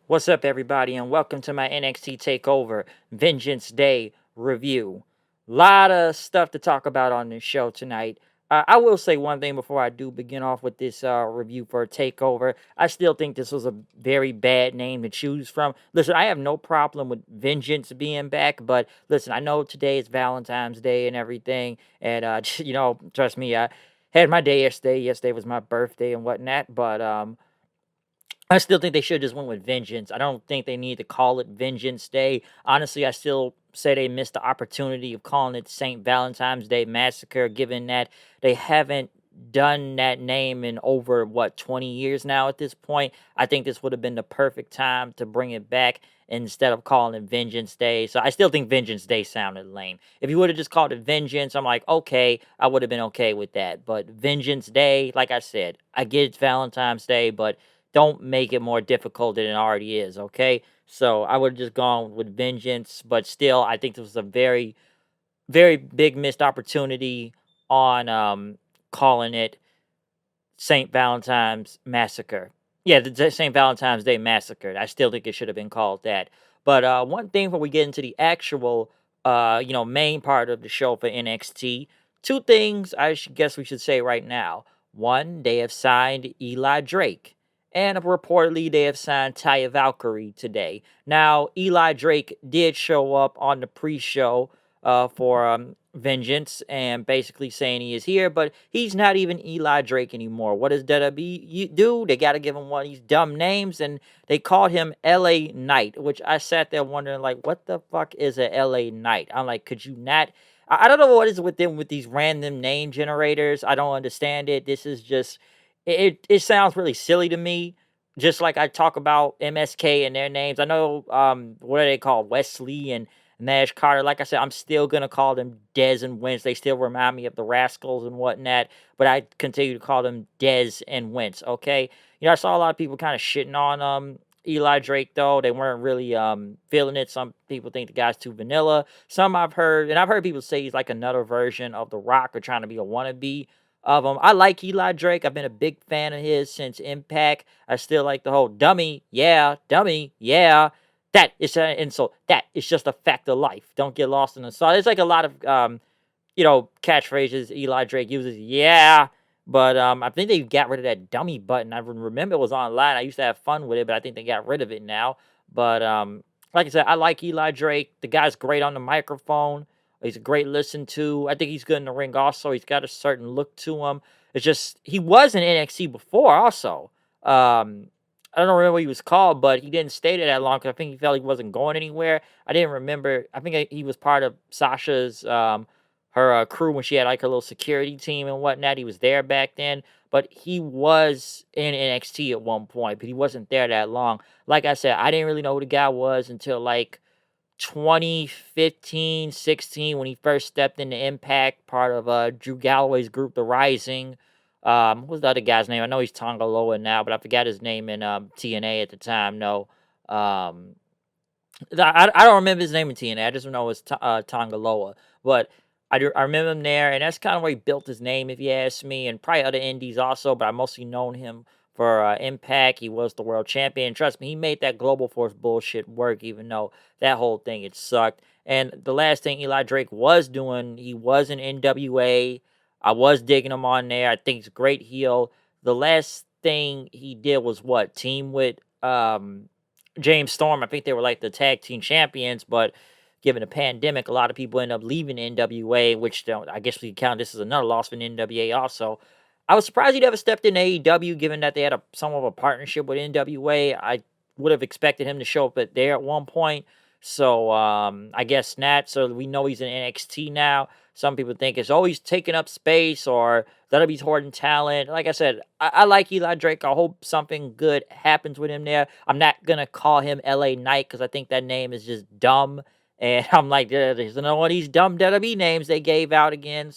What's up, everybody, and welcome to my NXT Takeover Vengeance Day review. Lot of stuff to talk about on this show tonight. I will say one thing before I do begin off with this review for Takeover. I still think this was a very bad name to choose from. Listen, I have no problem with Vengeance being back, but listen, I know today is Valentine's Day and everything, and trust me, I had my day yesterday. Yesterday was my birthday and whatnot, but I still think they should just went with Vengeance. I don't think they need to call it Vengeance Day. Honestly, I still say they missed the opportunity of calling it St. Valentine's Day Massacre, given that they haven't done that name in over, 20 years now at this point. I think this would have been the perfect time to bring it back instead of calling it Vengeance Day. So I still think Vengeance Day sounded lame. If you would have just called it Vengeance, I'm like, okay, I would have been okay with that. But Vengeance Day, like I said, I get it's Valentine's Day, but don't make it more difficult than it already is, okay? So I would have just gone with Vengeance, but still, I think this was a very, very big missed opportunity on calling it St. Valentine's Massacre. Yeah, the St. Valentine's Day Massacre. I still think it should have been called that. But one thing before we get into the actual, main part of the show for NXT, two things guess we should say right now. One, they have signed Eli Drake. And reportedly, they have signed Taya Valkyrie today. Now, Eli Drake did show up on the pre-show for Vengeance and basically saying he is here, but he's not even Eli Drake anymore. What does WWE do? They got to give him one of these dumb names, and they called him LA Knight, which I sat there wondering, like, what the fuck is a LA Knight? I'm like, could you not? I don't know what is with them with these random name generators. I don't understand it. This is just, it sounds really silly to me. Just like I talk about MSK and their names. I know, what are they called? Wesley and Nash Carter. Like I said, I'm still gonna call them Dez and Wentz. They still remind me of the Rascals and whatnot, but I continue to call them Dez and Wentz. Okay, I saw a lot of people kind of shitting on Eli Drake though. They weren't really feeling it. Some people think the guy's too vanilla. Some I've heard, and I've heard people say he's like another version of The Rock or trying to be a wannabe of him. I like Eli Drake. I've been a big fan of his since Impact. I still like the whole dummy, yeah. That is an insult. That is just a fact of life. Don't get lost in the sauce. There's like a lot of catchphrases Eli Drake uses. Yeah. But I think they got rid of that dummy button. I remember it was online. I used to have fun with it, but I think they got rid of it now. But like I said, I like Eli Drake. The guy's great on the microphone. He's a great listen to. I think he's good in the ring also. He's got a certain look to him. It's just he was in NXT before also. I don't remember what he was called, but he didn't stay there that long because I think he felt he wasn't going anywhere. I didn't remember. I think he was part of Sasha's her crew when she had like her little security team and whatnot. He was there back then, but he was in NXT at one point, but he wasn't there that long. Like I said, I didn't really know who the guy was until like 2015, 16 when he first stepped into Impact, part of Drew Galloway's group, The Rising. What was the other guy's name? I know he's Tonga Loa now, but I forgot his name in TNA at the time. No, um, I don't remember his name in TNA. I just know it's Tonga Loa, but I remember him there, and that's kind of where he built his name, if you ask me, and probably other indies also. But I mostly known him for Impact. He was the world champion. Trust me, he made that Global Force bullshit work, even though that whole thing it sucked. And the last thing Eli Drake was doing, he was in NWA. I was digging him on there. I think he's a great heel. The last thing he did was what, team with James Storm. I think they were like the tag team champions, but given the pandemic, a lot of people end up leaving NWA, which I guess we can count this as another loss for NWA also. I was surprised he never stepped in AEW, given that they had some of a partnership with NWA. I would have expected him to show up there at one point. So I guess not. So we know he's in NXT now. Some people think it's always taking up space or that he's hoarding talent. Like I said, I like Eli Drake. I hope something good happens with him there. I'm not going to call him LA Knight because I think that name is just dumb. And I'm like, there's another one of these dumb WWE names they gave out again.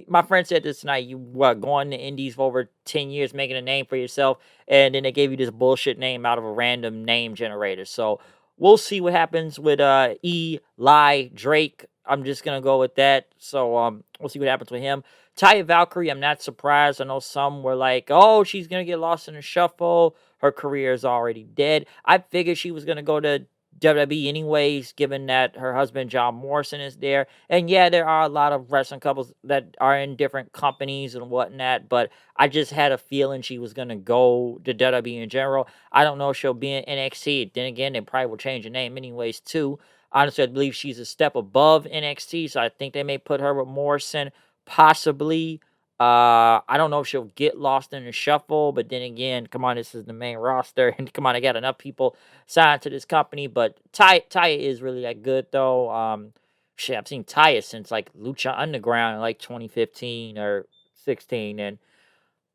My friend said this tonight. You going to indies for over 10 years, making a name for yourself, and then they gave you this bullshit name out of a random name generator. So we'll see what happens with Eli Drake. I'm just gonna go with that. So we'll see what happens with him. Taya Valkyrie, I'm not surprised. I know some were like, oh, she's gonna get lost in the shuffle. her career is already dead. I figured she was gonna go to WWE anyways, given that her husband John Morrison is there. And yeah, there are a lot of wrestling couples that are in different companies and whatnot, but I just had a feeling she was gonna go to WWE in general. I don't know if she'll be in NXT. Then again, they probably will change the name anyways too. Honestly, I believe she's a step above NXT, so I think they may put her with Morrison, possibly. I don't know if she'll get lost in the shuffle, but then again, come on, this is the main roster, and come on, I got enough people signed to this company. But Taya is really that good though. Shit, I've seen Taya since like Lucha Underground in like 2015 or 16, and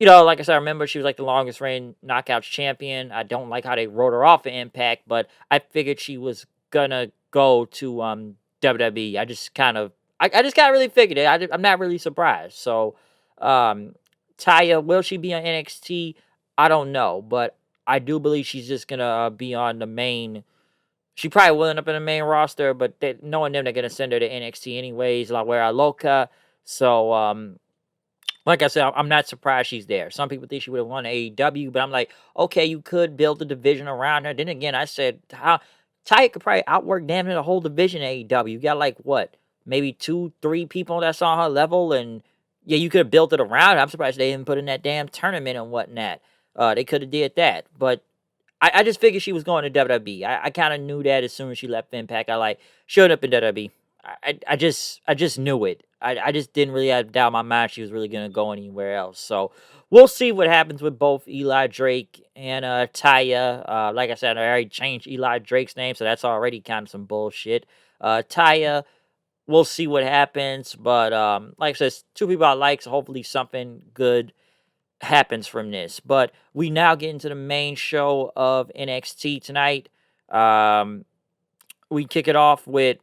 like I said, I remember she was like the longest reigning Knockouts champion. I don't like how they wrote her off of Impact, but I figured she was gonna go to WWE. I just kind of really figured it. I'm not really surprised. So, um, Taya, will she be on NXT? I don't know, but I do believe she's just gonna be on the main. She probably will end up in the main roster, but knowing them, they're gonna send her to NXT anyways, like where Loca. So, like I said, I'm not surprised she's there. Some people think she would have won AEW, but I'm like, okay, you could build a division around her. Then again, I said how Taya could probably outwork damn near the whole division in AEW. You got like what, maybe 2, 3 people that's on her level, and yeah, you could have built it around her. I'm surprised they didn't put in that damn tournament and whatnot. They could have did that, but I just figured she was going to WWE. I kind of knew that as soon as she left Impact. I like showed up in WWE. I just knew it. I just didn't really have doubt in my mind she was really gonna go anywhere else. So we'll see what happens with both Eli Drake and Taya. Like I said, I already changed Eli Drake's name, so that's already kind of some bullshit. Taya, we'll see what happens. But like I said, two people I like, so hopefully something good happens from this. But we now get into the main show of NXT tonight. Um, we kick it off with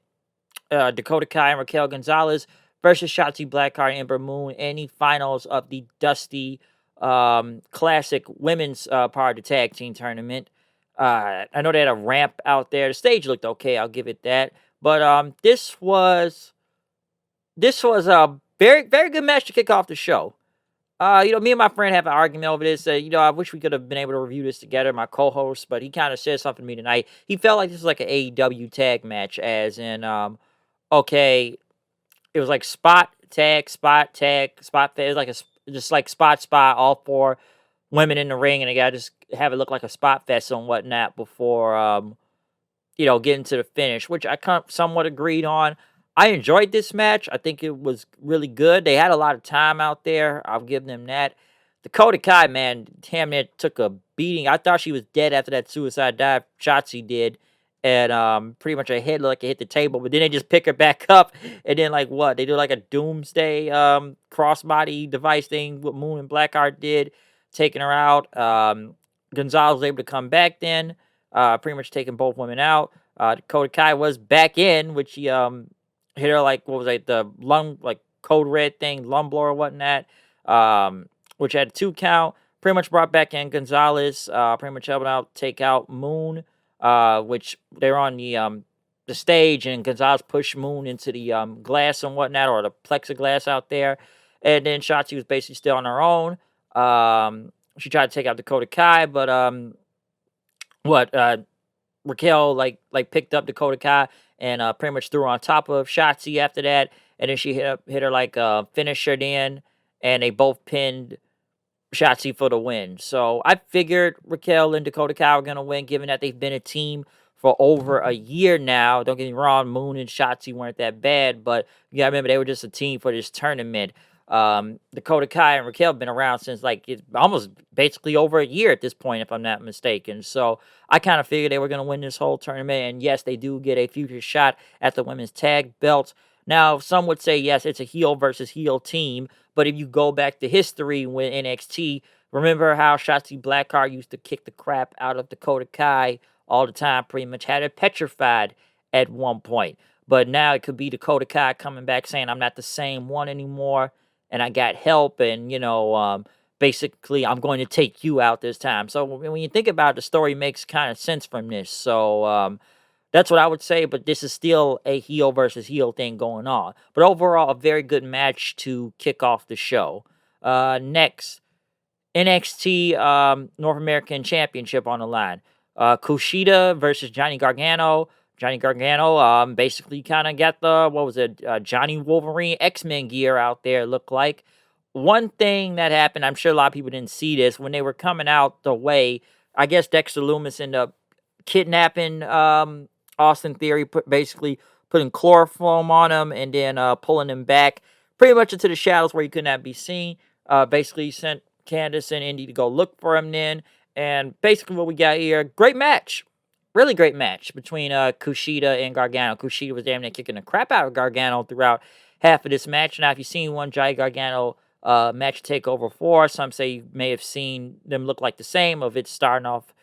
Dakota Kai and Raquel Gonzalez versus Shotzi Blackheart and Ember Moon in the finals of the Dusty Classic Women's part of the tag team tournament. I know they had a ramp out there. The stage looked okay. I'll give it that. But this was a very very good match to kick off the show. Me and my friend have an argument over this. I wish we could have been able to review this together, my co-host, but he kind of said something to me tonight. He felt like this was like an AEW tag match, as in, okay, it was like spot tag, spot tag, spot. It was like just like spot, all 4 women in the ring, and they gotta just have it look like a spot fest and whatnot before getting to the finish, which I kind of somewhat agreed on. I enjoyed this match. I think it was really good. They had a lot of time out there. I'll give them that. Dakota Kai, man, damn near took a beating. I thought she was dead after that suicide dive Shotzi did. And pretty much her head looked like it hit the table, but then they just pick her back up. And then, like, what? They do like a doomsday crossbody device thing, what Moon and Blackheart did, taking her out. Gonzalez was able to come back then, pretty much taking both women out. Dakota Kai was back in, which he hit her like, what was it, the lung, like code red thing, lung blower or whatnot, which had a 2 count. Pretty much brought back in Gonzalez, pretty much helping out take out Moon, which they're on the stage, and Gonzalez pushed Moon into the glass and whatnot, or the plexiglass out there. And then Shotzi was basically still on her own. She tried to take out Dakota Kai, but Raquel like picked up Dakota Kai and pretty much threw her on top of Shotzi after that, and then she hit her like finisher then, and they both pinned Shotzi for the win. So I figured Raquel and Dakota Kai were gonna win, given that they've been a team for over a year now. Don't get me wrong, Moon and Shotzi weren't that bad, but you gotta remember they were just a team for this tournament. Dakota Kai and Raquel have been around since like it's almost basically over a year at this point, if I'm not mistaken. So I kind of figured they were going to win this whole tournament. And yes, they do get a future shot at the women's tag belts. Now, some would say, yes, it's a heel versus heel team. But if you go back to history with NXT, remember how Shotzi Blackheart used to kick the crap out of Dakota Kai all the time, pretty much had her petrified at one point. But now it could be Dakota Kai coming back saying, I'm not the same one anymore, and I got help, and basically I'm going to take you out this time. So when you think about it, the story makes kind of sense from this. So that's what I would say, but this is still a heel versus heel thing going on. But overall, a very good match to kick off the show. Next, NXT North American Championship on the line. Kushida versus Johnny Gargano. Johnny Gargano basically kind of got the, what was it, Johnny Wolverine X-Men gear out there, it looked like. One thing that happened, I'm sure a lot of people didn't see this, when they were coming out the way, I guess Dexter Loomis ended up kidnapping Austin Theory, basically putting chloroform on him and then pulling him back pretty much into the shadows where he could not be seen. Basically sent Candice and Indy to go look for him then. And basically what we got here, great match. Really great match between Kushida and Gargano. Kushida was damn near kicking the crap out of Gargano throughout half of this match. Now, if you've seen one Johnny Gargano match Takeover 4, some say you may have seen them look like the same, of it starting off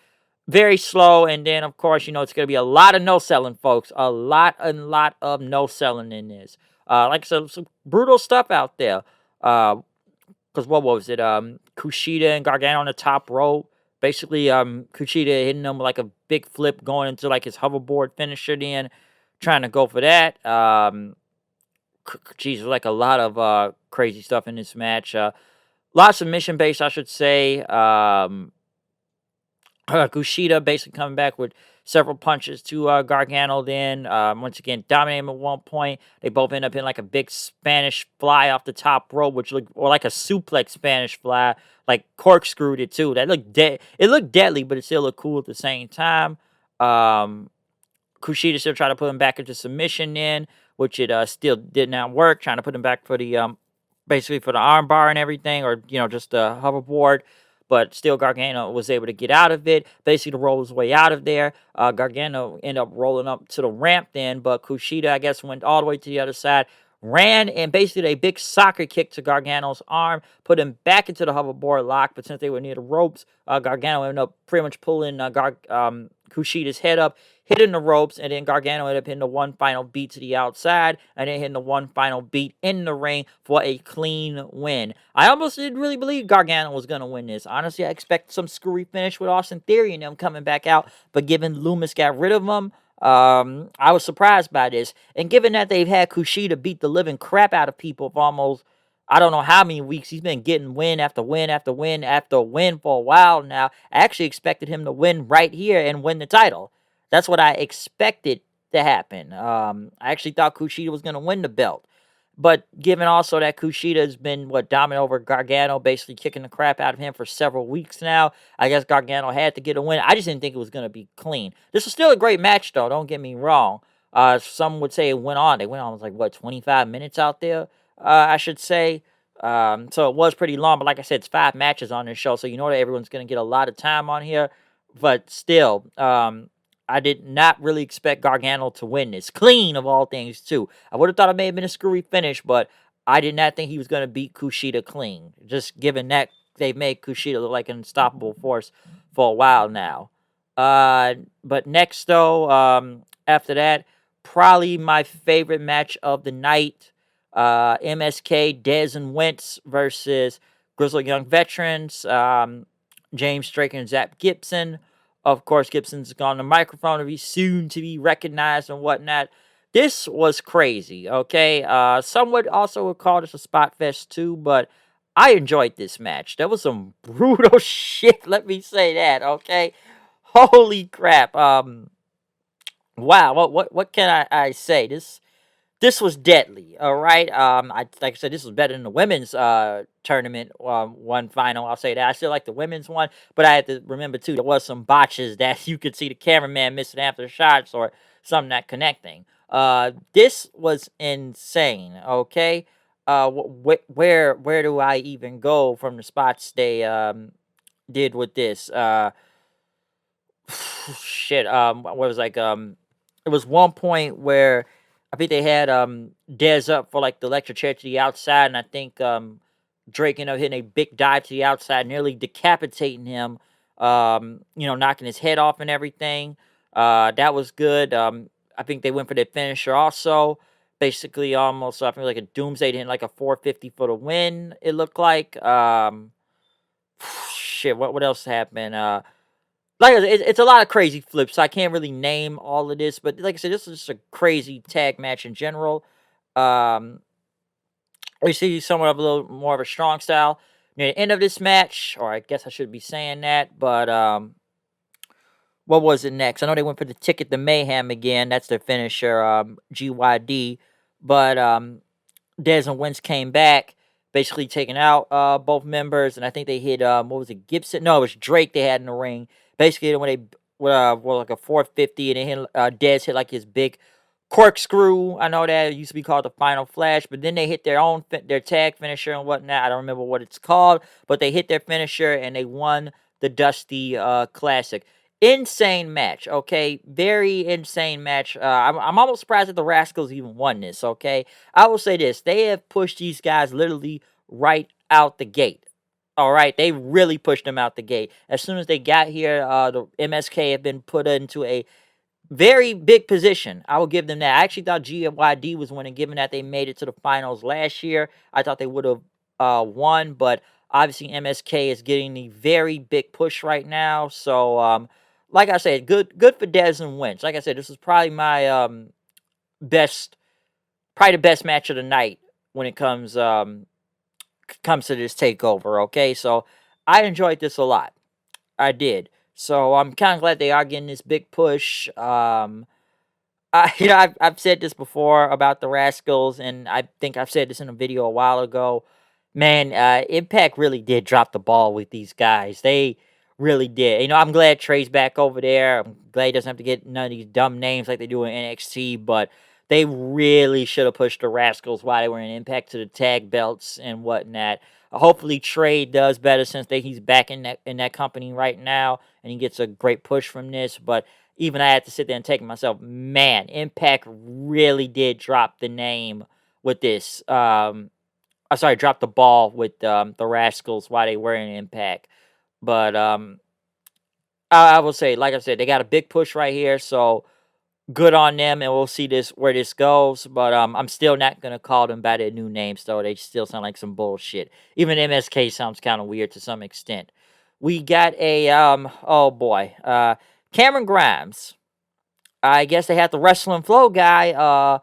very slow, and then of course it's going to be a lot of no selling, folks. A lot of no selling in this. Like I said, some brutal stuff out there. Because what was it? Kushida and Gargano on the top rope. Basically, Kushida hitting them with like a big flip, going into like his hoverboard finisher. Then trying to go for that. Geez, like a lot of crazy stuff in this match. A lot of submission based, I should say. Kushida basically coming back with several punches to Gargano. Then once again dominating him at one point. They both end up in like a big Spanish fly off the top rope, which looked, or like a suplex Spanish fly, like corkscrewed it too. That looked dead. It looked deadly, but it still looked cool at the same time. Kushida still tried to put him back into submission then, which it still did not work. Trying to put him back for the basically for the arm bar and everything, or just the hoverboard. But still, Gargano was able to get out of it. Basically, to roll his way out of there. Gargano ended up rolling up to the ramp then, but Kushida, I guess, went all the way to the other side, ran, and basically did a big soccer kick to Gargano's arm, put him back into the hoverboard lock. But since they were near the ropes, Gargano ended up pretty much pulling Kushida's head up, hitting the ropes, and then Gargano ended up hitting the one final beat to the outside, and then hitting the one final beat in the ring for a clean win. I almost didn't really believe Gargano was going to win this. Honestly, I expected some screwy finish with Austin Theory and them coming back out, but given Loomis got rid of him, I was surprised by this. And given that they've had Kushida beat the living crap out of people for almost, I don't know how many weeks, he's been getting win after win after win after win for a while now. I actually expected him to win right here and win the title. That's what I expected to happen. I actually thought Kushida was going to win the belt. But given also that Kushida has been, dominant over Gargano, basically kicking the crap out of him for several weeks now, I guess Gargano had to get a win. I just didn't think it was going to be clean. This was still a great match, though. Don't get me wrong. Some would say it went on. They went on, like, 25 minutes out there, I should say. So it was pretty long. But like I said, it's 5 matches on this show. So you know that everyone's going to get a lot of time on here. But still, I did not really expect Gargano to win this. Clean, of all things, too. I would have thought it may have been a screwy finish, but I did not think he was going to beat Kushida clean. Just given that they've made Kushida look like an unstoppable force for a while now. But next, though, after that, probably my favorite match of the night. MSK, Dez and Wentz versus Grizzled Young Veterans. James Drake and Zach Gibson. Of course, Gibson's on the microphone to be soon to be recognized and whatnot. This was crazy, okay? Some would also call this a spot fest too, but I enjoyed this match. There was some brutal shit, let me say that, okay? Holy crap. Wow, what can I say? This was deadly, all right? Like I said, this was better than the women's tournament one final. I'll say that. I still like the women's one, but I had to remember, too, there was some botches that you could see the cameraman missing after the shots or something not connecting. This was insane, okay? Where do I even go from the spots they did with this? Shit, what was like, it was one point where I think they had Dez up for like the electric chair to the outside, and I think Drake ended up hitting a big dive to the outside, nearly decapitating him, knocking his head off and everything. That was good. I think they went for their finisher also. Basically, almost, I think like a Doomsday hitting like a 450 for the win, it looked like. Shit, what else happened? Like it's a lot of crazy flips. So I can't really name all of this, but like I said, this is just a crazy tag match in general. We see somewhat of a little more of a strong style. near the end of this match, or I guess I should be saying that, but what was it next? I know they went for the ticket to Mayhem again. That's their finisher, GYD. But Dez and Wentz came back, basically taking out both members, and I think they hit what was it, Gibson? No, it was Drake they had in the ring. Basically, when they were like a 450, and they hit Dez hit like his big corkscrew. I know that it used to be called the Final Flash, but then they hit their own their tag finisher and whatnot. I don't remember what it's called, but they hit their finisher and they won the Dusty Classic. Insane match, okay? Very insane match. I'm almost surprised that the Rascals even won this, okay? I will say this. They have pushed these guys literally right out the gate. All right, they really pushed them out the gate. As soon as they got here, the MSK have been put into a very big position. I will give them that. I actually thought GYD was winning, given that they made it to the finals last year. I thought they would have won, but obviously MSK is getting the very big push right now. So, like I said, good for Dez and Wentz. Like I said, this is probably my best, probably the best match of the night when it comes to this takeover. Okay, so I enjoyed this a lot. I did. So I'm kind of glad they are getting this big push. I've said this before about the Rascals, and I think I've said this in a video a while ago. Man, Impact really did drop the ball with these guys. They really did. I'm glad Trey's back over there. I'm glad he doesn't have to get none of these dumb names like they do in NXT, but they really should have pushed the Rascals while they were in Impact to the tag belts and whatnot. Hopefully Trey does better since he's back in that company right now, and he gets a great push from this, but even I had to sit there and take myself, man, Impact really did drop the name with this. Drop the ball with the Rascals while they were in Impact. But I will say, like I said, they got a big push right here, so good on them, and we'll see where this goes. But I'm still not gonna call them by their new names, though. They still sound like some bullshit. Even MSK sounds kind of weird to some extent. We got a oh boy, Cameron Grimes. I guess they had the Wrestling Flow guy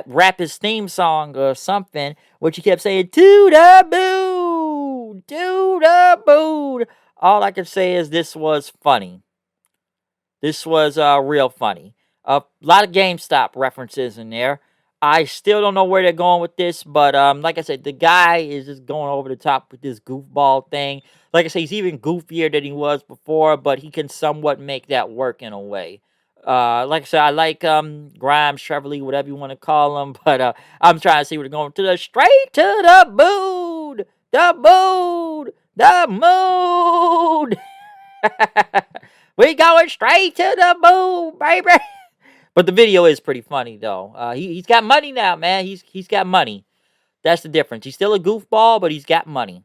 rap his theme song or something, which he kept saying, to the boo, to the boo. All I can say is this was funny. This was real funny. A lot of GameStop references in there. I still don't know where they're going with this, but like I said, the guy is just going over the top with this goofball thing. Like I said, he's even goofier than he was before, but he can somewhat make that work in a way. Like I said, I like Grimes, Trevor Lee, whatever you want to call him, but I'm trying to see where they're going to the straight to the moon, the moon, the moon. We going straight to the moon, baby. But the video is pretty funny though. He's got money now, man. He's got money. That's the difference. He's still a goofball, but he's got money.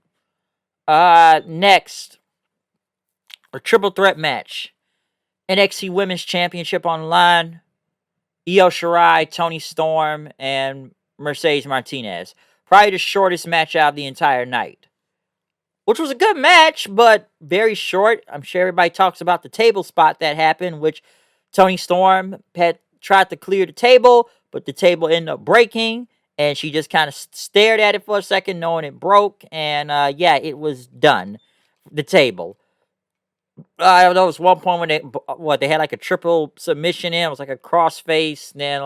Next, a triple threat match. NXT Women's Championship on the line. Io Shirai, Toni Storm, and Mercedes Martinez. Probably the shortest match out of the entire night. Which was a good match, but very short. I'm sure everybody talks about the table spot that happened, which Toni Storm had tried to clear the table, but the table ended up breaking, and she just kind of stared at it for a second, knowing it broke, and yeah, it was done. The table. There was one point when they had like a triple submission in. It was like a crossface, and then it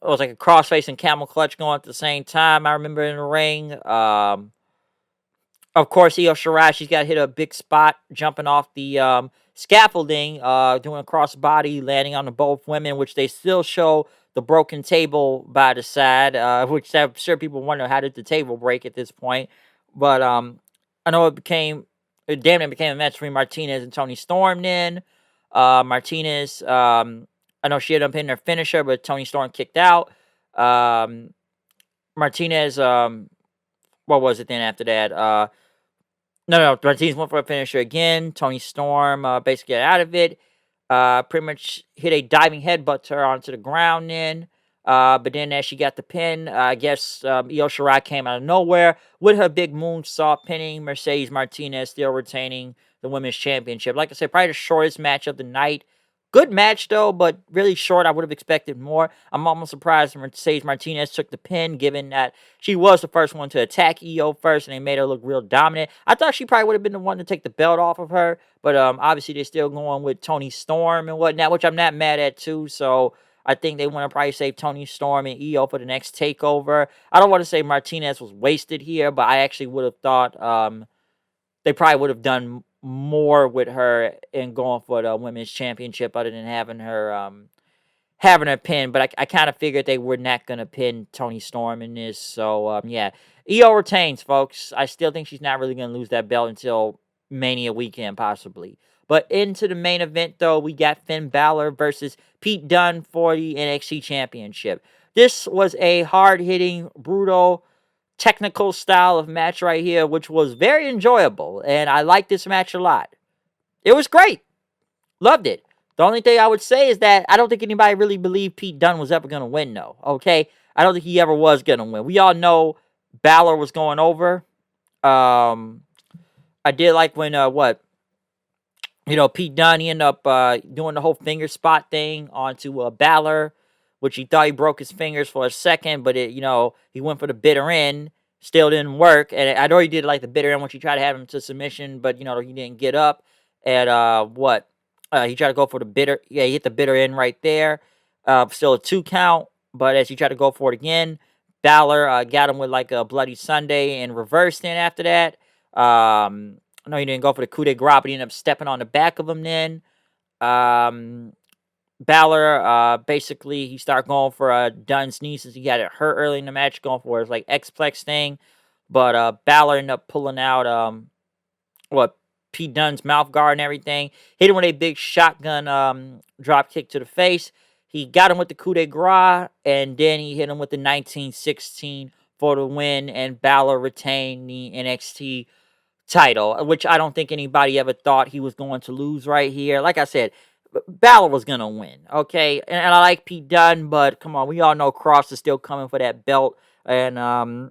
was like a crossface and camel clutch going at the same time. I remember in the ring. Of course, Io Shirai, she's got hit a big spot jumping off the scaffolding, doing a crossbody, landing on the both women, which they still show the broken table by the side, which I'm sure people wonder how did the table break at this point. But I know it became a match between Martinez and Toni Storm then. Martinez, I know she ended up hitting her finisher, but Toni Storm kicked out. Martinez, what was it then after that? No, Martinez went for a finisher again. Toni Storm basically got out of it. Pretty much hit a diving headbutt to her onto the ground then. But then as she got the pin, I guess Io Shirai came out of nowhere with her big moonsault, pinning Mercedes Martinez, still retaining the Women's Championship. Like I said, probably the shortest match of the night. Good match though, but really short. I would have expected more. I'm almost surprised Mercedes Martinez took the pin, given that she was the first one to attack EO first, and they made her look real dominant. I thought she probably would have been the one to take the belt off of her, but obviously they're still going with Toni Storm and whatnot, which I'm not mad at too. So I think they want to probably save Toni Storm and EO for the next takeover. I don't want to say Martinez was wasted here, but I actually would have thought they probably would have done more with her in going for the women's championship other than having her pin. But I kind of figured they were not gonna pin Toni Storm in this. So yeah, EO retains, folks. I still think she's not really gonna lose that belt until Mania weekend, possibly. But into the main event, though, we got Finn Balor versus Pete Dunne for the NXT Championship. This was a hard-hitting, brutal, technical style of match right here, which was very enjoyable. And I liked this match a lot. It was great. Loved it. The only thing I would say is that I don't think anybody really believed Pete Dunne was ever going to win, though. Okay? I don't think he ever was going to win. We all know Balor was going over. I did like when, Pete Dunne, he ended up doing the whole finger spot thing onto Balor, which he thought he broke his fingers for a second, but he went for the bitter end, still didn't work. And I know he did like the bitter end when he tried to have him to submission, but he didn't get up. And he tried to go for the bitter, yeah, he hit the bitter end right there. Still a 2 count, but as he tried to go for it again, Balor got him with like a Bloody Sunday and reversed in after that. No, he didn't go for the coup de grace, but he ended up stepping on the back of him then. Balor, basically, he started going for Dunne's knee since he got it hurt early in the match, going for his, like, X-Plex thing. But Balor ended up pulling out, Pete Dunne's mouth guard and everything. Hit him with a big shotgun drop kick to the face. He got him with the coup de grace, and then he hit him with the 1916 for the win, and Balor retained the NXT title, which I don't think anybody ever thought he was going to lose right here. Like I said, Balor was going to win, okay? And I like Pete Dunne, but come on, we all know Cross is still coming for that belt. And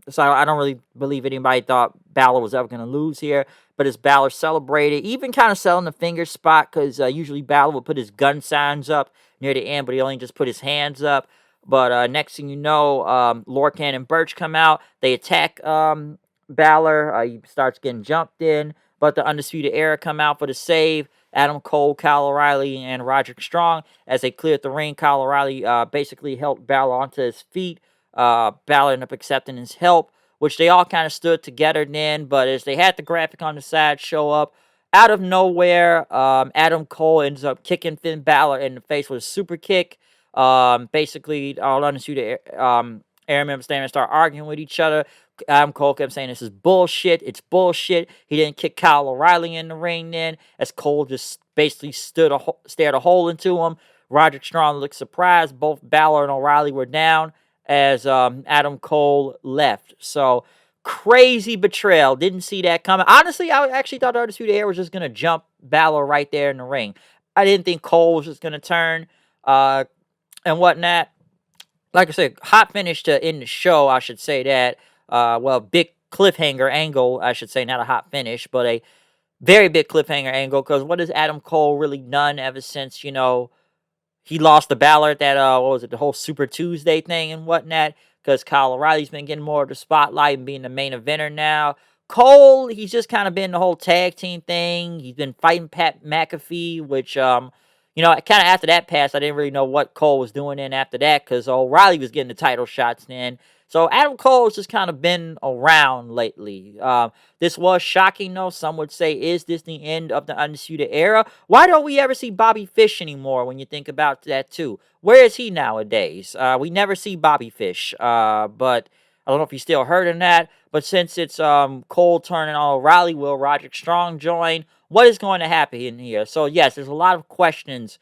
so I don't really believe anybody thought Balor was ever going to lose here. But as Balor celebrated, even kind of selling the finger spot, because usually Balor would put his gun signs up near the end, but he only just put his hands up. But next thing you know, Lorcan and Birch come out. They attack Balor. He starts getting jumped in, but the Undisputed Era come out for the save. Adam Cole, Kyle O'Reilly, and Roderick Strong. As they cleared the ring, Kyle O'Reilly basically helped Balor onto his feet. Balor ended up accepting his help, which they all kind of stood together then. But as they had the graphic on the side show up, out of nowhere, Adam Cole ends up kicking Finn Balor in the face with a super kick. Basically, all Undisputed Era members stand and start arguing with each other. Adam Cole kept saying, "This is bullshit. It's bullshit." He didn't kick Kyle O'Reilly in the ring then, as Cole just basically stared a hole into him. Roderick Strong looked surprised. Both Balor and O'Reilly were down as Adam Cole left. So, crazy betrayal. Didn't see that coming. Honestly, I actually thought the Undisputed Era was just going to jump Balor right there in the ring. I didn't think Cole was just going to turn and whatnot. Like I said, hot finish to end the show, I should say that. Big cliffhanger angle, I should say, not a hot finish, but a very big cliffhanger angle, because what has Adam Cole really done ever since, he lost the Balor at that, the whole Super Tuesday thing and whatnot, because Kyle O'Reilly's been getting more of the spotlight and being the main eventer now. Cole, he's just kind of been the whole tag team thing. He's been fighting Pat McAfee, which, kind of after that pass, I didn't really know what Cole was doing in after that, because O'Reilly was getting the title shots then. So Adam Cole has just kind of been around lately. This was shocking, though. Some would say, is this the end of the Undisputed Era? Why don't we ever see Bobby Fish anymore when you think about that, too? Where is he nowadays? We never see Bobby Fish, but I don't know if you still heard of that. But since it's Cole turning on O'Reilly, will Roderick Strong join? What is going to happen in here? So, yes, there's a lot of questions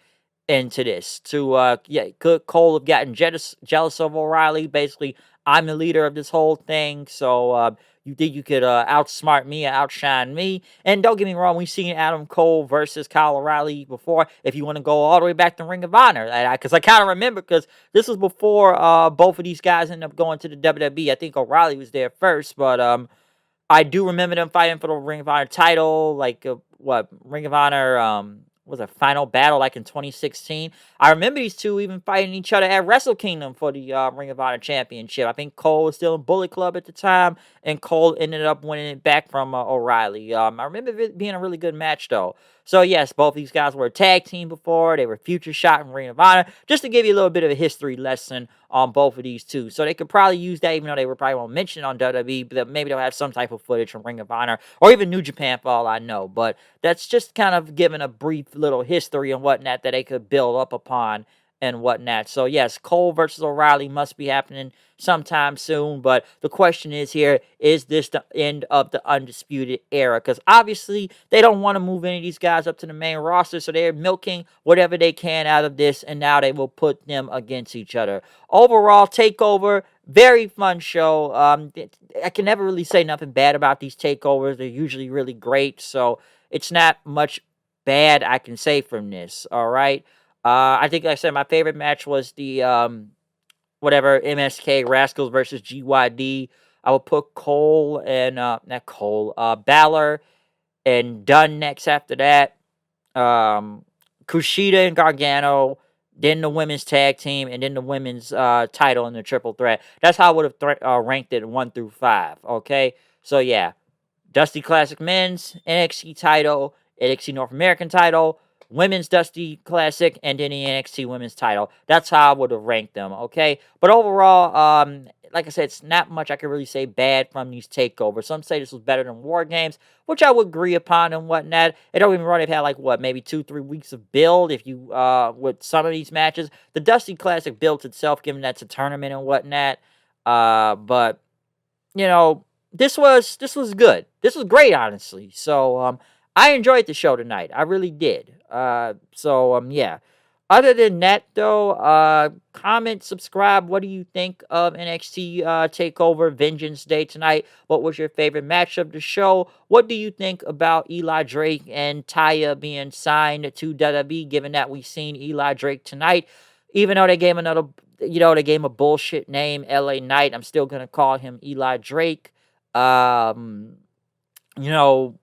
into this. Could Cole have gotten jealous of O'Reilly? Basically, I'm the leader of this whole thing, so you think you could outsmart me, outshine me? And don't get me wrong, we've seen Adam Cole versus Kyle O'Reilly before. If you want to go all the way back to Ring of Honor, because I kind of remember, because this was before both of these guys ended up going to the WWE. I think O'Reilly was there first, but I do remember them fighting for the Ring of Honor title, Ring of Honor was a final battle like in 2016. I remember these two even fighting each other at Wrestle Kingdom for the Ring of Honor Championship. I think Cole was still in Bullet Club at the time, and Cole ended up winning it back from O'Reilly. I remember it being a really good match though. So yes, both these guys were a tag team before. They were future shot in Ring of Honor. Just to give you a little bit of a history lesson on both of these two. So they could probably use that, even though they were probably won't mention it on WWE, but maybe they'll have some type of footage from Ring of Honor or even New Japan for all I know. But that's just kind of giving a brief little history and whatnot that they could build up upon and whatnot. So yes, Cole versus O'Reilly must be happening sometime soon. But the question is here, is this the end of the Undisputed Era? Because obviously they don't want to move any of these guys up to the main roster, so they're milking whatever they can out of this, and now they will put them against each other. Overall, Takeover, very fun show. I can never really say nothing bad about these takeovers. They're usually really great, so it's not much bad I can say from this. All right. I think, like I said, my favorite match was the whatever MSK Rascals versus GYD. I would put Cole and not Cole, Balor and Dunne next after that. Kushida and Gargano, then the women's tag team, and then the women's title in the triple threat. That's how I would have ranked it 1 through 5. Okay, so yeah, Dusty Classic Men's NXT title, NXT North American title, Women's Dusty Classic, and then the NXT Women's title. That's how I would have ranked them, okay? But overall, like I said, it's not much I can really say bad from these takeovers. Some say this was better than War Games, which I would agree upon and whatnot. It don't even run. They've had like what, maybe 2-3 weeks of build. If you with some of these matches, the Dusty Classic built itself, given that's a tournament and whatnot. But you know, this was good. This was great, honestly. So I enjoyed the show tonight. I really did. Yeah. Other than that, though, comment, subscribe. What do you think of NXT Takeover Vengeance Day tonight? What was your favorite match of the show? What do you think about Eli Drake and Taya being signed to WWE? Given that we've seen Eli Drake tonight, even though they gave him they gave him a bullshit name, LA Knight. I'm still gonna call him Eli Drake. Um, you know,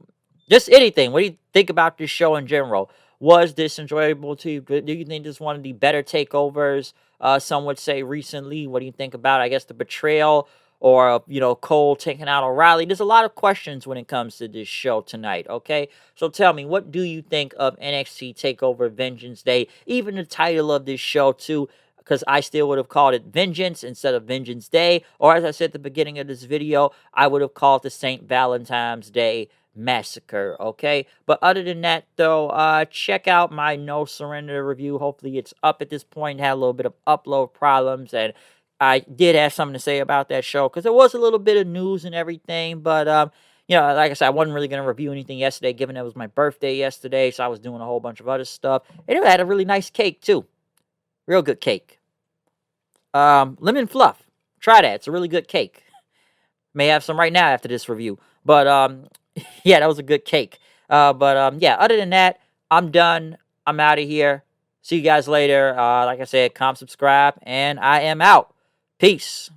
just anything. What do you think about this show in general? Was this enjoyable to you? Do you think this is one of the better takeovers? Some would say recently. What do you think about, I guess, the betrayal or, Cole taking out O'Reilly? There's a lot of questions when it comes to this show tonight, okay? So tell me, what do you think of NXT Takeover Vengeance Day? Even the title of this show, too, because I still would have called it Vengeance instead of Vengeance Day. Or as I said at the beginning of this video, I would have called it the St. Valentine's Day Massacre, okay? But other than that, though, check out my No Surrender review. Hopefully it's up at this point. Had a little bit of upload problems, and I did have something to say about that show, because there was a little bit of news and everything, but, like I said, I wasn't really going to review anything yesterday, given it was my birthday yesterday, so I was doing a whole bunch of other stuff. And it had a really nice cake, too. Real good cake. Lemon fluff. Try that. It's a really good cake. May have some right now after this review. But, yeah, that was a good cake. Yeah, other than that, I'm done. I'm out of here. See you guys later. Like I said, subscribe, and I am out. Peace.